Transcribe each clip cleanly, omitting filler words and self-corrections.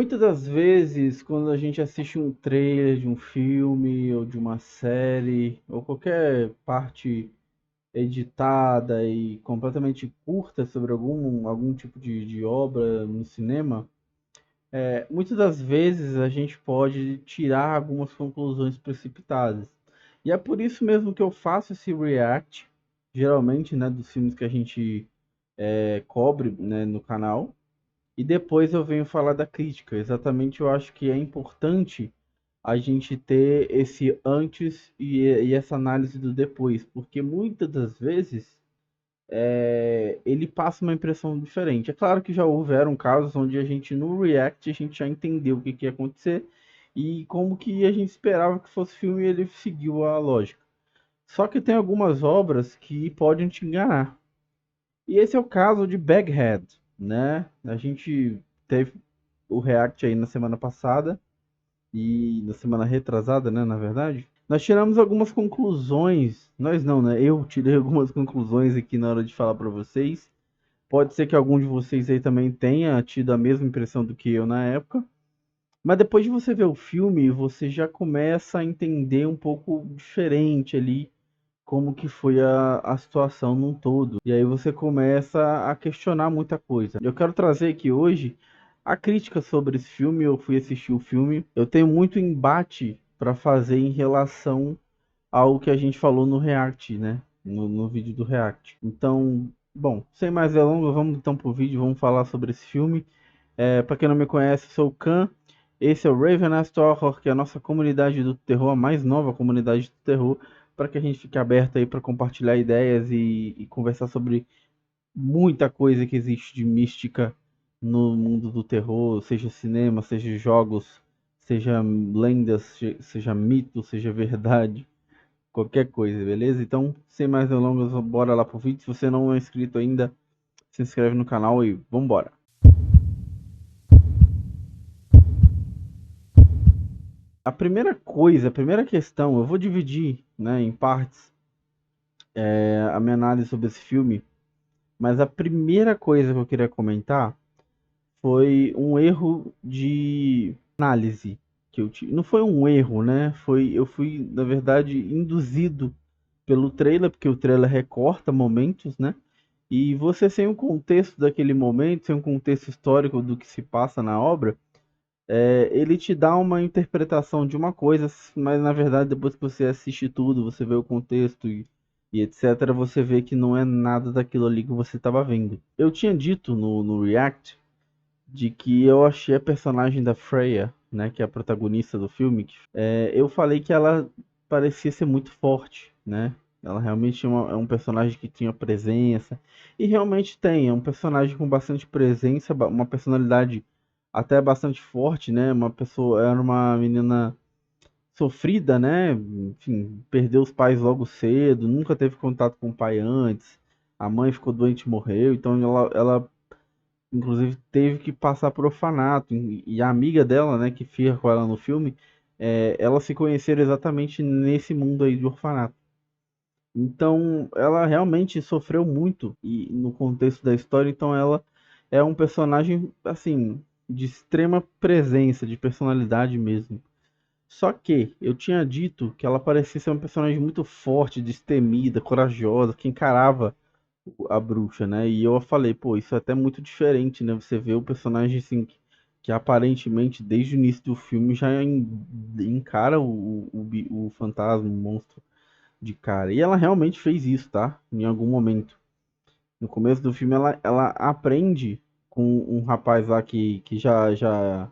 Muitas das vezes, quando a gente assiste um trailer de um filme ou de uma série, ou qualquer parte editada e completamente curta sobre algum tipo de obra no cinema, muitas das vezes a gente pode tirar algumas conclusões precipitadas. E é por isso mesmo que eu faço esse react, geralmente, né, dos filmes que a gente cobre, né, no canal. E depois eu venho falar da crítica. Exatamente, eu acho que é importante a gente ter esse antes e essa análise do depois, porque muitas das vezes ele passa uma impressão diferente. É claro que já houveram casos onde a gente no React a gente já entendeu o que, que ia acontecer e como que a gente esperava que fosse o filme e ele seguiu a lógica. Só que tem algumas obras que podem te enganar. E esse é o caso de Baghead, né? A gente teve o React aí na semana passada e na semana retrasada, né, na verdade. Nós tiramos algumas conclusões, nós não, né? Eu tirei algumas conclusões aqui na hora de falar para vocês. Pode ser que algum de vocês aí também tenha tido a mesma impressão do que eu na época. Mas depois de você ver o filme, você já começa a entender um pouco diferente ali como que foi a situação num todo. E aí você começa a questionar muita coisa. Eu quero trazer aqui hoje a crítica sobre esse filme. Eu fui assistir o filme. Eu tenho muito embate para fazer em relação ao que a gente falou no React, né? No vídeo do React. Então, bom, sem mais delongas, vamos então pro vídeo, vamos falar sobre esse filme. Para quem não me conhece, eu sou o Khan. Esse é o Ravenast Horror, que é a nossa comunidade do terror, a mais nova comunidade do terror, para que a gente fique aberto aí para compartilhar ideias e conversar sobre muita coisa que existe de mística no mundo do terror, seja cinema, seja jogos, seja lendas, seja mito, seja verdade, qualquer coisa, beleza? Então, sem mais delongas, bora lá pro vídeo. Se você não é inscrito ainda, se inscreve no canal e vambora. A primeira coisa, a primeira questão, eu vou dividir, né, em partes, a minha análise sobre esse filme, mas a primeira coisa que eu queria comentar foi um erro de análise que eu tive. Não foi um erro, né? Eu fui, na verdade, induzido pelo trailer, porque o trailer recorta momentos, né? E você sem o contexto daquele momento, sem um contexto histórico do que se passa na obra, ele te dá uma interpretação de uma coisa, mas na verdade depois que você assiste tudo, você vê o contexto e etc, você vê que não é nada daquilo ali que você estava vendo. Eu tinha dito no React de que eu achei a personagem da Freya, né, que é a protagonista do filme, eu falei que ela parecia ser muito forte, né? Ela realmente é um personagem que tinha presença, e realmente tem, é um personagem com bastante presença, uma personalidade até bastante forte, né? Uma pessoa, era uma menina sofrida, né? Enfim, perdeu os pais logo cedo, nunca teve contato com o pai antes, a mãe ficou doente e morreu, então ela inclusive teve que passar por orfanato. E a amiga dela, né, que fica com ela no filme, elas se conheceram exatamente nesse mundo aí de orfanato. Então, ela realmente sofreu muito e no contexto da história, então ela é um personagem assim de extrema presença, de personalidade mesmo. Só que eu tinha dito que ela parecia ser uma personagem muito forte, destemida, corajosa, que encarava a bruxa, né? E eu falei, pô, isso é até muito diferente, né? Você vê o personagem assim que aparentemente desde o início do filme já encara o fantasma, o monstro de cara. E ela realmente fez isso, tá? Em algum momento. No começo do filme ela aprende com um rapaz lá que já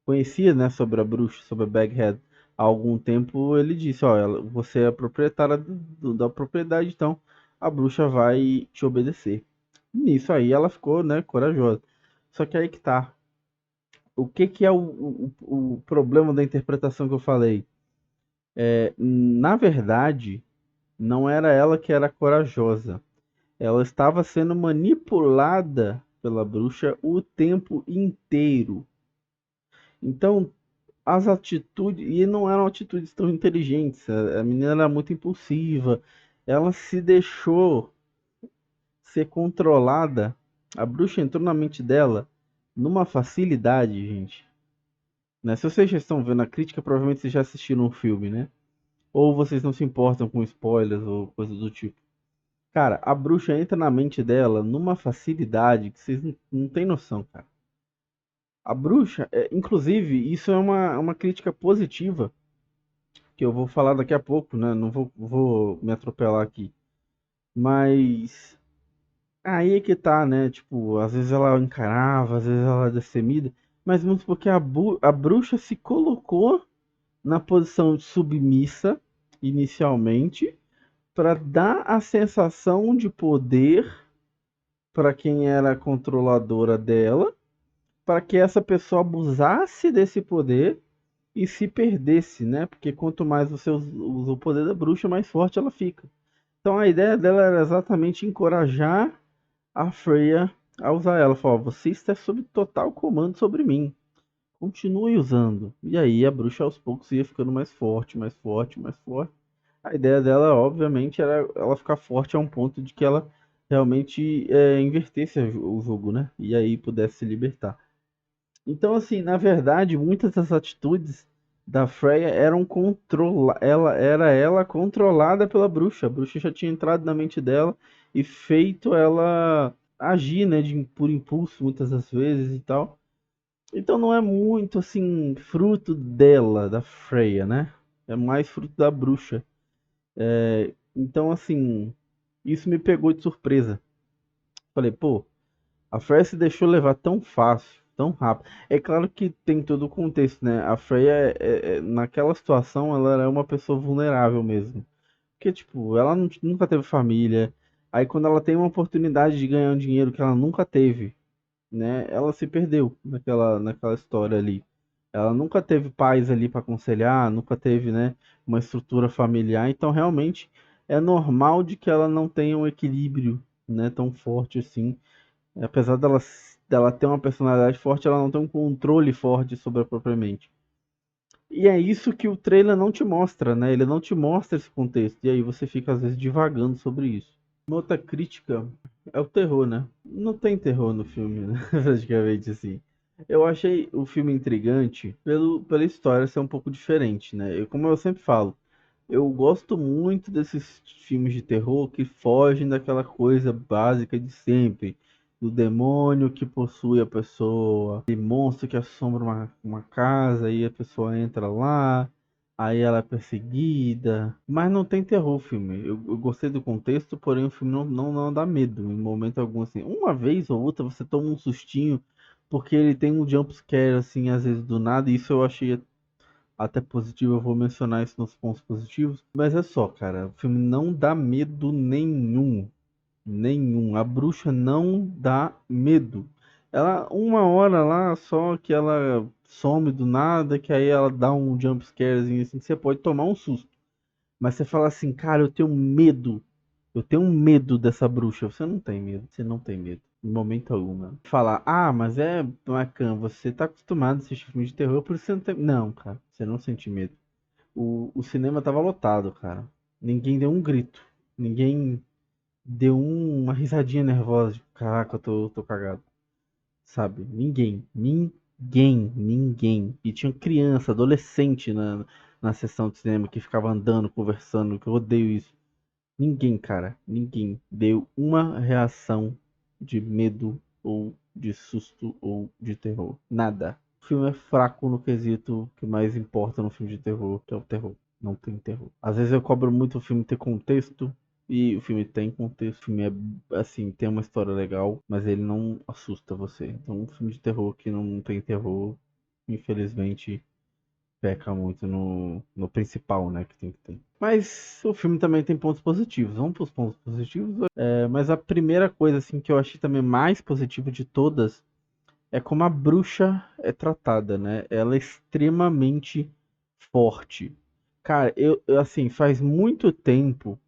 conhecia, né, sobre a bruxa, sobre a Baghead há algum tempo. Ele disse, ó, você é a proprietária da propriedade, então a bruxa vai te obedecer. Nisso aí ela ficou, né, corajosa. Só que aí que tá. O que que é o problema da interpretação que eu falei? Na verdade, não era ela que era corajosa. Ela estava sendo manipulada pela bruxa o tempo inteiro. Então, as atitudes, e não eram atitudes tão inteligentes, a menina era muito impulsiva, ela se deixou ser controlada, a bruxa entrou na mente dela numa facilidade, gente. né? Se vocês já estão vendo a crítica, provavelmente vocês já assistiram o filme, né? Ou vocês não se importam com spoilers ou coisa do tipo. Cara, a bruxa entra na mente dela numa facilidade que vocês não têm noção, cara. A bruxa, inclusive, isso é uma crítica positiva, que eu vou falar daqui a pouco, né? Não vou me atropelar aqui. Mas aí é que tá, né? Tipo, às vezes ela encarava, às vezes ela era destemida, mas muito porque a bruxa se colocou na posição de submissa inicialmente para dar a sensação de poder para quem era a controladora dela, para que essa pessoa abusasse desse poder e se perdesse, né? Porque quanto mais você usa o poder da bruxa, mais forte ela fica. Então a ideia dela era exatamente encorajar a Freya a usar ela. Falou: "Ó, você está sob total comando sobre mim. Continue usando." E aí a bruxa aos poucos ia ficando mais forte, mais forte, mais forte. A ideia dela, obviamente, era ela ficar forte a um ponto de que ela realmente invertesse o jogo, né? E aí pudesse se libertar. Então, assim, na verdade, muitas das atitudes da Freya eram ela controlada pela bruxa. A bruxa já tinha entrado na mente dela e feito ela agir, né, por impulso muitas das vezes e tal. Então não é muito assim fruto dela, da Freya, né? É mais fruto da bruxa. Então, assim, isso me pegou de surpresa. Falei, pô, a Freya se deixou levar tão fácil, tão rápido. É claro que tem todo o contexto, né? A Freya, naquela situação, ela era uma pessoa vulnerável mesmo. Porque, tipo, ela nunca teve família. Aí, quando ela tem uma oportunidade de ganhar um dinheiro que ela nunca teve, né? Ela se perdeu naquela história ali. Ela nunca teve pais ali para aconselhar, nunca teve, né, uma estrutura familiar. Então, realmente, é normal de que ela não tenha um equilíbrio, né, tão forte assim. Apesar dela ter uma personalidade forte, ela não tem um controle forte sobre a própria mente. E é isso que o trailer não te mostra, né? Ele não te mostra esse contexto. E aí você fica, às vezes, divagando sobre isso. Uma outra crítica é o terror, né? Não tem terror no filme, né? Praticamente assim. Eu achei o filme intrigante pela história ser um pouco diferente, né? Como eu sempre falo, eu gosto muito desses filmes de terror que fogem daquela coisa básica de sempre. Do demônio que possui a pessoa, de monstro que assombra uma casa e a pessoa entra lá, aí ela é perseguida. Mas não tem terror o filme. Eu gostei do contexto, porém o filme não dá medo em momento algum assim. Uma vez ou outra você toma um sustinho, porque ele tem um jump scare assim, às vezes do nada, e isso eu achei até positivo, eu vou mencionar isso nos pontos positivos. Mas é só, cara, o filme não dá medo nenhum. Nenhum. A bruxa não dá medo. Ela, uma hora lá, só que ela some do nada, que aí ela dá um jump scarezinho assim, que você pode tomar um susto. Mas você fala assim, cara, eu tenho medo. Eu tenho medo dessa bruxa. Você não tem medo. Você não tem medo. Em momento algum, mano. Falar, ah, mas é bacana, você tá acostumado a assistir filme de terror, por isso você não tem. Não, cara, você não sente medo. O cinema tava lotado, cara. Ninguém deu um grito. Ninguém deu uma risadinha nervosa. Tipo, caraca, tô cagado. Sabe? Ninguém. E tinha criança, adolescente na sessão de cinema que ficava andando, conversando, que eu odeio isso. Ninguém, cara, ninguém deu uma reação de medo ou de susto ou de terror. Nada. O filme é fraco no quesito que mais importa no filme de terror, que é o terror. Não tem terror. Às vezes eu cobro muito o filme ter contexto, e o filme tem contexto. O filme é, assim, tem uma história legal, mas ele não assusta você. Então, um filme de terror que não tem terror, infelizmente, peca muito no principal, né, que tem que ter. Mas o filme também tem pontos positivos. Vamos para os pontos positivos. Mas a primeira coisa assim que eu achei também mais positiva de todas é como a bruxa é tratada, né? Ela é extremamente forte. Cara, assim, faz muito tempo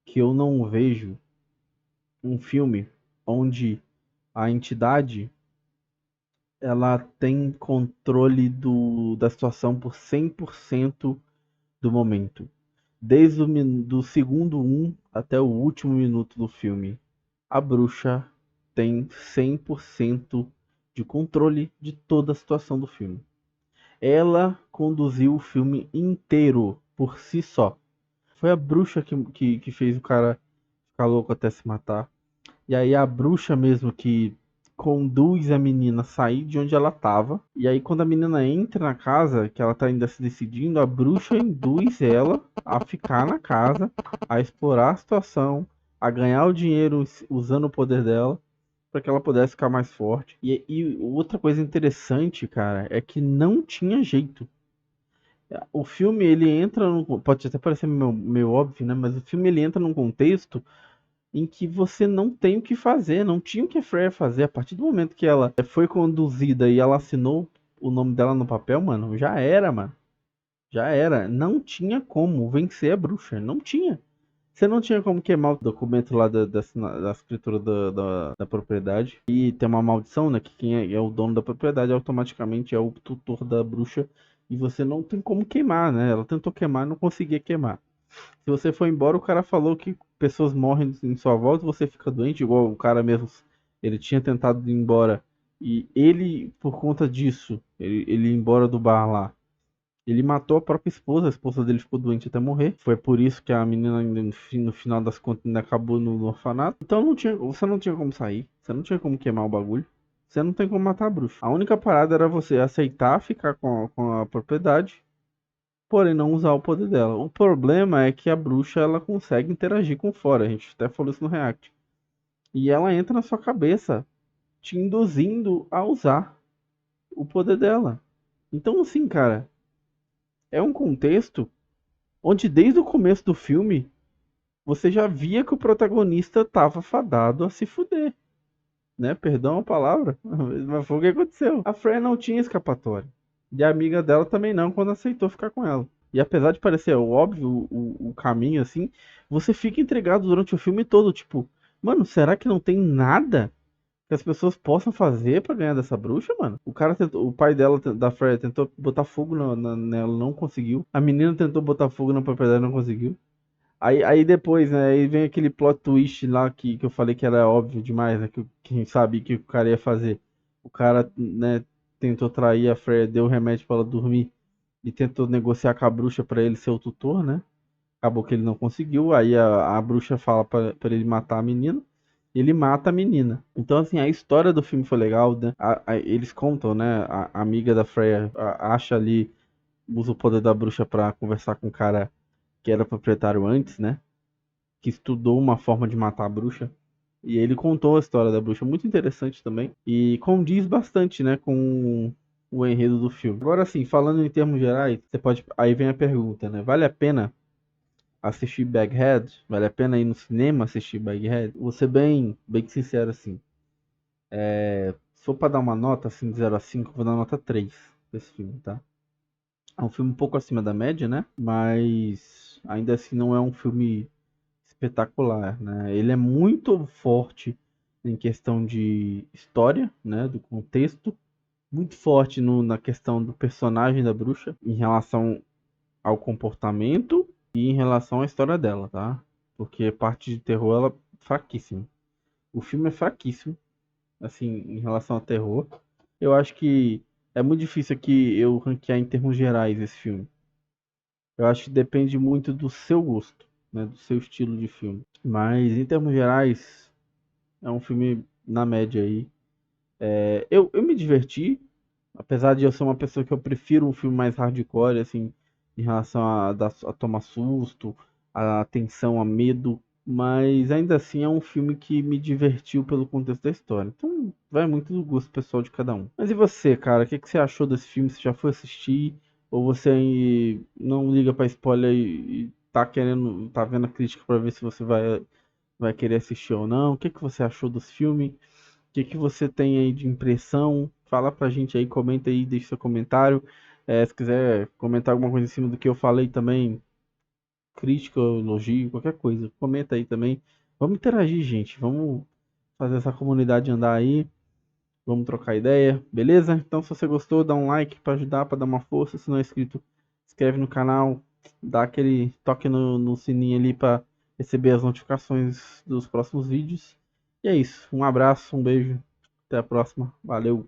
que eu não vejo um filme onde a entidade ela tem controle da situação por 100% do momento. Desde do segundo um até o último minuto do filme, a bruxa tem 100% de controle de toda a situação do filme. Ela conduziu o filme inteiro por si só. Foi a bruxa que fez o cara ficar louco até se matar. E aí a bruxa mesmo que conduz a menina a sair de onde ela tava. E aí quando a menina entra na casa, que ela tá ainda se decidindo, a bruxa induz ela a ficar na casa, a explorar a situação, a ganhar o dinheiro usando o poder dela, para que ela pudesse ficar mais forte. E outra coisa interessante, cara, é que não tinha jeito. O filme ele entra no, pode até parecer meio óbvio, né? Mas o filme ele entra num contexto em que você não tem o que fazer, não tinha o que a Freya fazer. A partir do momento que ela foi conduzida e ela assinou o nome dela no papel, mano, já era, mano. Já era. Não tinha como vencer a bruxa. Não tinha. Você não tinha como queimar o documento lá da escritura da propriedade. E tem uma maldição, né? Que quem é o dono da propriedade automaticamente é o tutor da bruxa. E você não tem como queimar, né? Ela tentou queimar e não conseguia queimar. Se você for embora, o cara falou que pessoas morrem em sua volta, você fica doente, igual o cara mesmo. Ele tinha tentado ir embora. E ele, por conta disso, ele ia embora do bar lá. Ele matou a esposa dele ficou doente até morrer. Foi por isso que a menina, no final das contas, ainda acabou no orfanato. Então você não tinha como sair. Você não tinha como queimar o bagulho. Você não tem como matar a bruxa. A única parada era você aceitar ficar com a propriedade, porém não usar o poder dela. O problema é que a bruxa ela consegue interagir com fora. A gente até falou isso no React. E ela entra na sua cabeça, te induzindo a usar o poder dela. Então, assim, cara, é um contexto onde desde o começo do filme você já via que o protagonista estava fadado a se fuder, né? Perdão a palavra, mas foi o que aconteceu. A Freya não tinha escapatória. E a amiga dela também não, quando aceitou ficar com ela. E apesar de parecer óbvio o caminho assim, você fica intrigado durante o filme todo, tipo, mano, será que não tem nada que as pessoas possam fazer pra ganhar dessa bruxa, mano? O cara tentou, o pai dela, da Freya, tentou botar fogo nela, não conseguiu. A menina tentou botar fogo na propriedade, não conseguiu. Aí depois, né, aí vem aquele plot twist lá que eu falei que era óbvio demais, né, que quem sabe que o cara ia fazer. O cara, né, tentou trair a Freya, deu remédio pra ela dormir e tentou negociar com a bruxa pra ele ser o tutor, né? Acabou que ele não conseguiu, aí a bruxa fala pra ele matar a menina, ele mata a menina. Então, assim, a história do filme foi legal, né? Eles contam, né, a amiga da Freya acha ali, usa o poder da bruxa pra conversar com o cara que era proprietário antes, né? Que estudou uma forma de matar a bruxa. E ele contou a história da bruxa, muito interessante também. E condiz bastante, né, com o enredo do filme. Agora, assim, falando em termos gerais, você pode. Aí vem a pergunta, né? Vale a pena assistir Baghead? Vale a pena ir no cinema assistir Baghead? Vou ser bem sincero, assim. Se for pra dar uma nota, assim, de 0 a 5, eu vou dar nota 3 pra esse filme, tá? É um filme um pouco acima da média, né? Mas ainda assim não é um filme espetacular, né? Ele é muito forte em questão de história, né? Do contexto, muito forte na questão do personagem da bruxa, em relação ao comportamento e em relação à história dela, tá? Porque a parte de terror ela é fraquíssima. O filme é fraquíssimo, assim, em relação ao terror. Eu acho que é muito difícil aqui eu ranquear em termos gerais esse filme. Eu acho que depende muito do seu gosto, né? Do seu estilo de filme. Mas em termos gerais, é um filme na média aí. Eu me diverti, apesar de eu ser uma pessoa que eu prefiro um filme mais hardcore, assim, em relação a tomar susto, a tensão, a medo. Mas ainda assim é um filme que me divertiu pelo contexto da história. Então vai muito do gosto pessoal de cada um. Mas e você, cara? O que você achou desse filme? Você já foi assistir? Ou você aí não liga pra spoiler e tá querendo, tá vendo a crítica pra ver se você vai querer assistir ou não? O que você achou desse filme? O que você tem aí de impressão? Fala pra gente aí, comenta aí, deixa seu comentário. Se quiser comentar alguma coisa em cima do que eu falei também, crítica, elogio, qualquer coisa, comenta aí também. Vamos interagir, gente. Vamos fazer essa comunidade andar aí. Vamos trocar ideia, beleza? Então, se você gostou, dá um like pra ajudar, pra dar uma força. Se não é inscrito, se inscreve no canal, dá aquele toque no sininho ali pra receber as notificações dos próximos vídeos. E é isso. Um abraço, um beijo. Até a próxima. Valeu.